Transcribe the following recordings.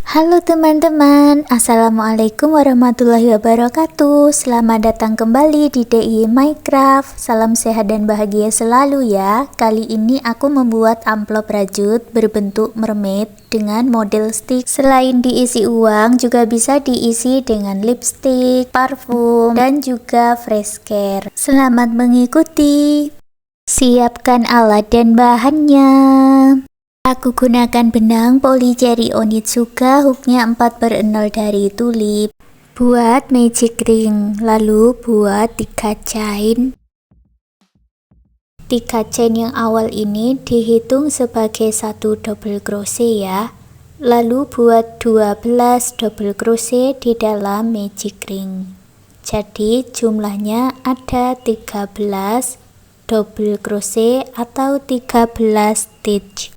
Halo teman-teman, Assalamualaikum warahmatullahi wabarakatuh. Selamat datang kembali di DIY Minecraft. Salam sehat dan bahagia selalu ya. Kali ini aku membuat amplop rajut berbentuk mermaid dengan model stick. Selain diisi uang, juga bisa diisi dengan lipstick, parfum, dan juga fresh care. Selamat mengikuti. Siapkan alat dan bahannya. Aku gunakan benang poli cherry Onitsuka, hooknya 4/0 dari tulip. Buat magic ring, lalu buat 3 chain. 3 chain yang awal ini dihitung sebagai 1 double crochet ya. Lalu buat 12 double crochet di dalam magic ring. Jadi jumlahnya ada 13 double crochet atau 13 stitch.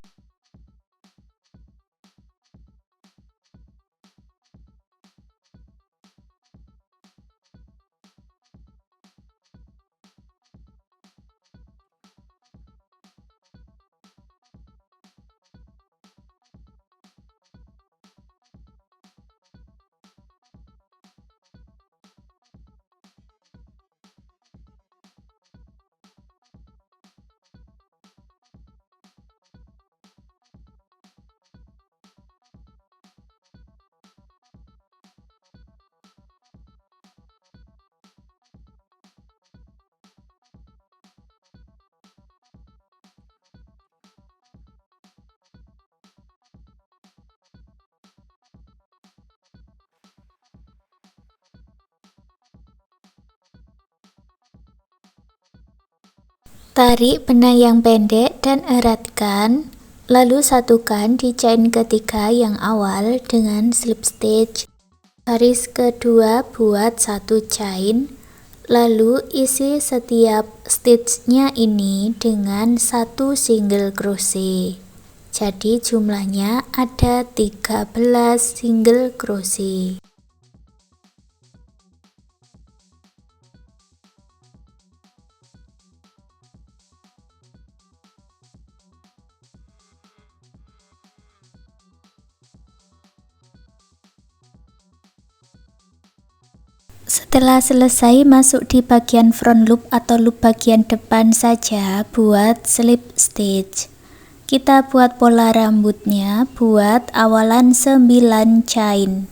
Tarik benang yang pendek dan eratkan, lalu satukan di chain ketiga yang awal dengan slip stitch. Baris kedua buat 1 chain, lalu isi setiap stitchnya ini dengan 1 single crochet. Jadi jumlahnya ada 13 single crochet. Setelah selesai, masuk di bagian front loop atau loop bagian depan saja buat slip stitch. Kita buat pola rambutnya, buat awalan 9 chain.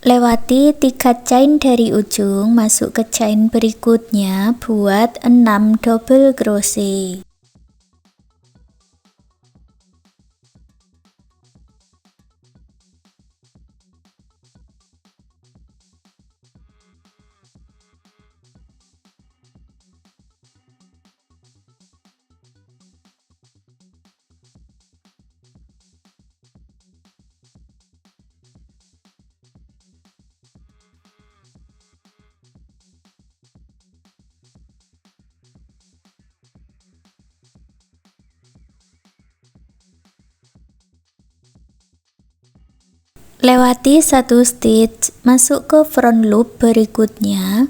Lewati 3 chain dari ujung, masuk ke chain berikutnya, buat 6 double crochet. Lewati 1 stitch, masuk ke front loop berikutnya,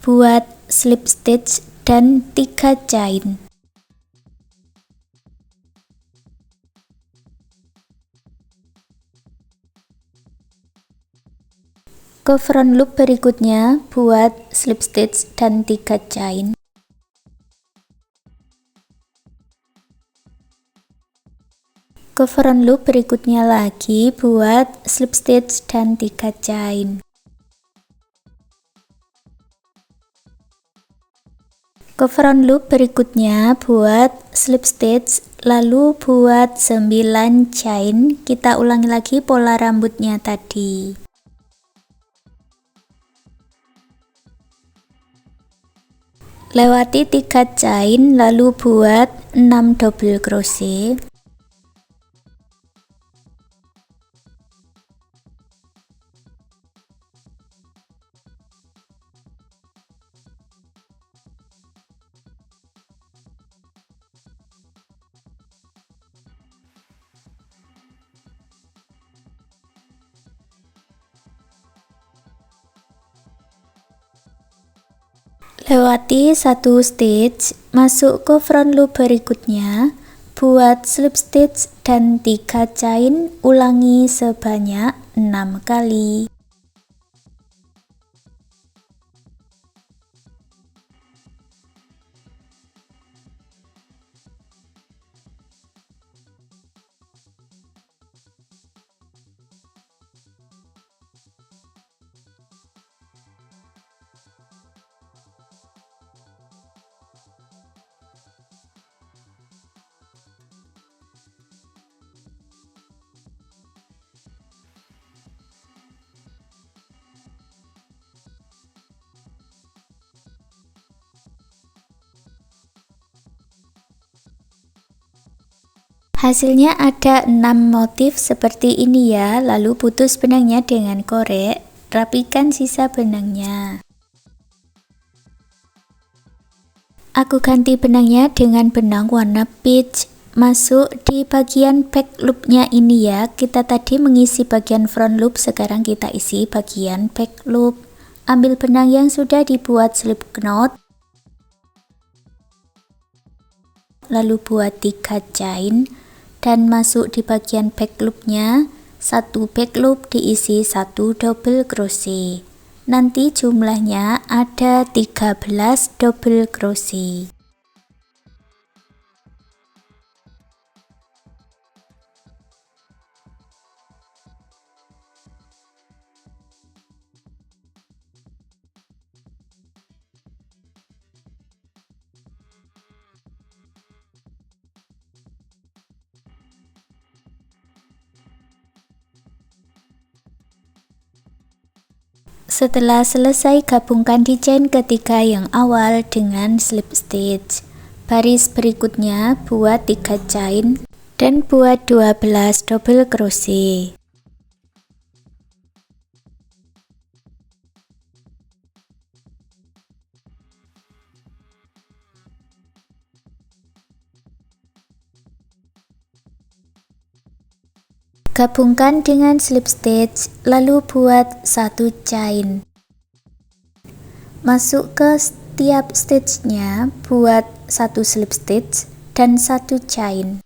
buat slip stitch dan 3 chain. Ke front loop berikutnya, buat slip stitch dan 3 chain. Ke front loop berikutnya lagi, buat slip stitch dan 3 chain. Ke front loop berikutnya, buat slip stitch, lalu buat 9 chain. Kita ulangi lagi pola rambutnya tadi. Lewati 3 chain, lalu buat 6 double crochet. Lewati 1 stitch, masuk ke front loop berikutnya, buat slip stitch dan 3 chain, ulangi sebanyak 6 kali. Hasilnya ada 6 motif seperti ini ya, lalu putus benangnya dengan korek, rapikan sisa benangnya. Aku ganti benangnya dengan benang warna peach, masuk di bagian back loopnya ini ya, kita tadi mengisi bagian front loop, sekarang kita isi bagian back loop. Ambil benang yang sudah dibuat slip knot, lalu buat 3 chain, dan masuk di bagian back loopnya, 1 back loop diisi 1 double crochet. Nanti jumlahnya ada 13 double crochet. Setelah selesai, gabungkan di chain ketiga yang awal dengan slip stitch. Baris berikutnya buat 3 chain dan buat 12 double crochet. Gabungkan dengan slip stitch, lalu buat 1 chain. Masuk ke setiap stitchnya, buat 1 slip stitch dan 1 chain.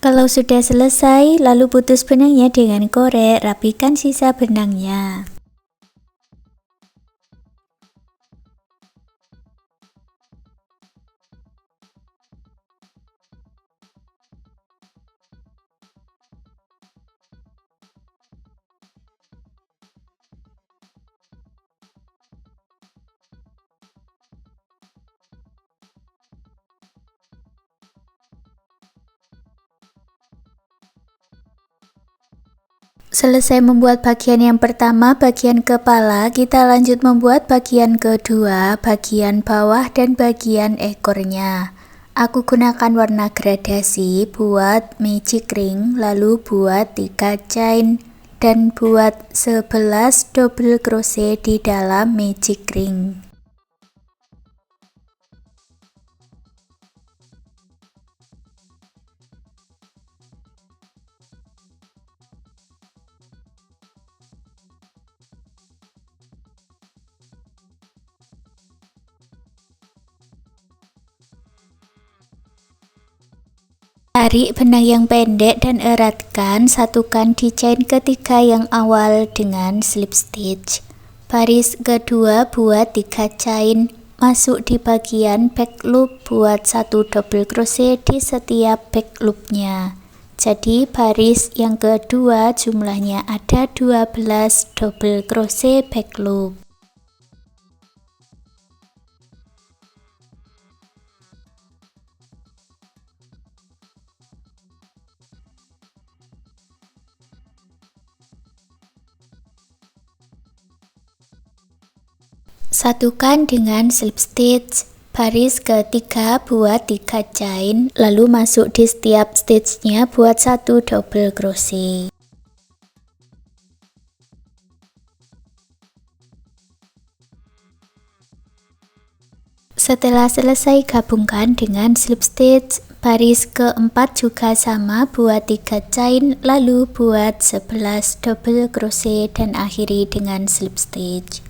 Kalau sudah selesai, lalu putus benangnya dengan korek, rapikan sisa benangnya. Selesai membuat bagian yang pertama, bagian kepala, kita lanjut membuat bagian kedua, bagian bawah dan bagian ekornya. Aku gunakan warna gradasi buat magic ring, lalu buat 3 chain dan buat 11 double crochet di dalam magic ring. Tarik benang yang pendek dan eratkan, satukan di chain ketiga yang awal dengan slip stitch. Baris kedua buat 3 chain, masuk di bagian back loop, buat 1 double crochet di setiap back loopnya. Jadi baris yang kedua jumlahnya ada 12 double crochet back loop. Satukan dengan slip stitch. Baris ketiga buat 3 chain, lalu masuk di setiap stitchnya buat 1 double crochet. Setelah selesai, gabungkan dengan slip stitch. Baris keempat juga sama, buat 3 chain, lalu buat 11 double crochet dan akhiri dengan slip stitch.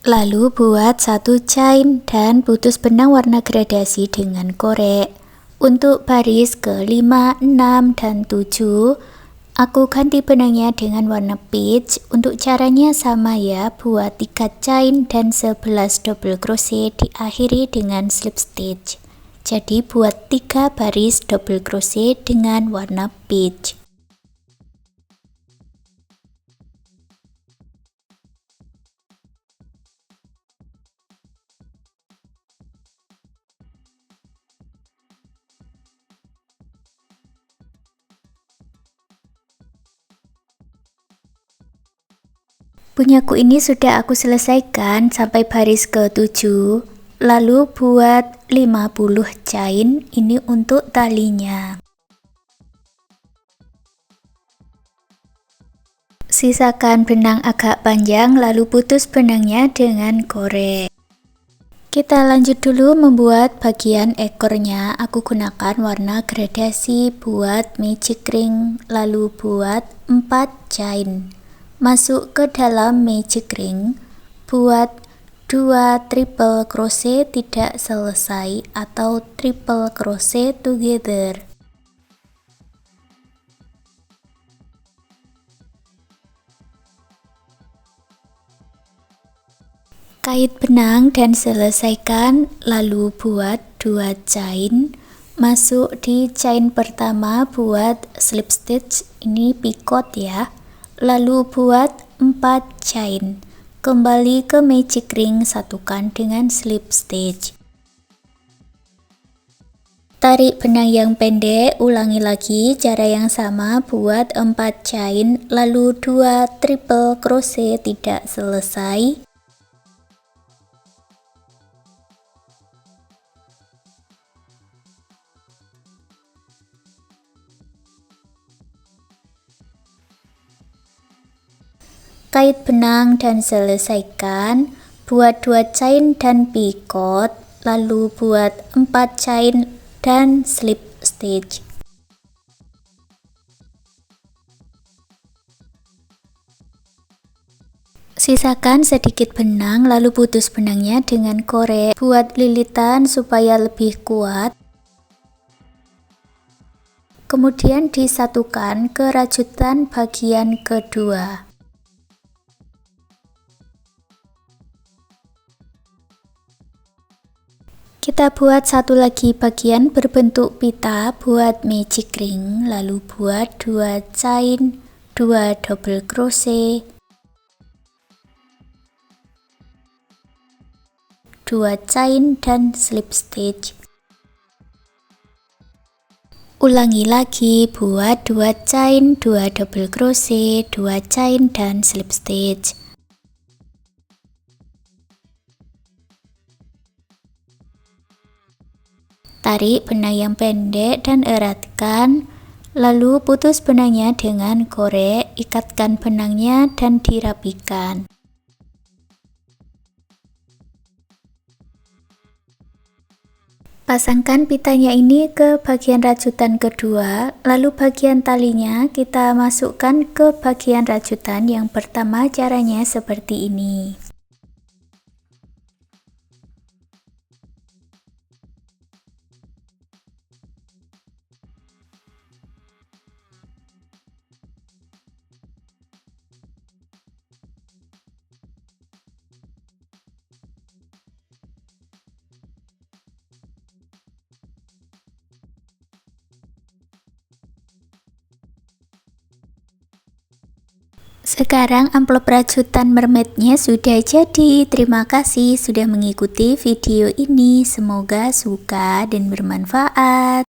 Lalu buat 1 chain dan putus benang warna gradasi dengan korek. Untuk baris ke-5, 6, dan 7, aku ganti benangnya dengan warna peach. Untuk caranya sama ya, buat 3 chain dan 11 double crochet, diakhiri dengan slip stitch. Jadi buat 3 baris double crochet dengan warna peach. Punyaku ini sudah aku selesaikan sampai baris ke-7. Lalu buat 50 chain, ini untuk talinya. Sisakan benang agak panjang, lalu putus benangnya dengan korek. Kita lanjut dulu membuat bagian ekornya. Aku gunakan warna gradasi buat magic ring, lalu buat 4 chain. Masuk ke dalam magic ring, buat 2 triple crochet tidak selesai atau triple crochet together. Kait benang dan selesaikan, lalu buat 2 chain. Masuk di chain pertama, buat slip stitch, ini picot ya. Lalu buat 4 chain. Kembali ke magic ring, satukan dengan slip stitch. Tarik benang yang pendek, ulangi lagi cara yang sama, buat 4 chain, lalu 2 triple crochet tidak selesai. Kait benang dan selesaikan, buat 2 chain dan picot, lalu buat 4 chain dan slip stitch. Sisakan sedikit benang, lalu putus benangnya dengan korek. Buat lilitan supaya lebih kuat. Kemudian disatukan ke rajutan bagian kedua. Kita buat satu lagi bagian berbentuk pita buat magic ring, lalu buat 2 chain, 2 double crochet, 2 chain dan slip stitch. Ulangi lagi, buat 2 chain, 2 double crochet, 2 chain dan slip stitch. Tarik benang yang pendek dan eratkan, lalu putus benangnya dengan korek, ikatkan benangnya dan dirapikan. Pasangkan pitanya ini ke bagian rajutan kedua, lalu bagian talinya kita masukkan ke bagian rajutan yang pertama. Caranya seperti ini. Sekarang amplop rajutan mermaidnya sudah jadi. Terima kasih sudah mengikuti video ini. Semoga suka dan bermanfaat.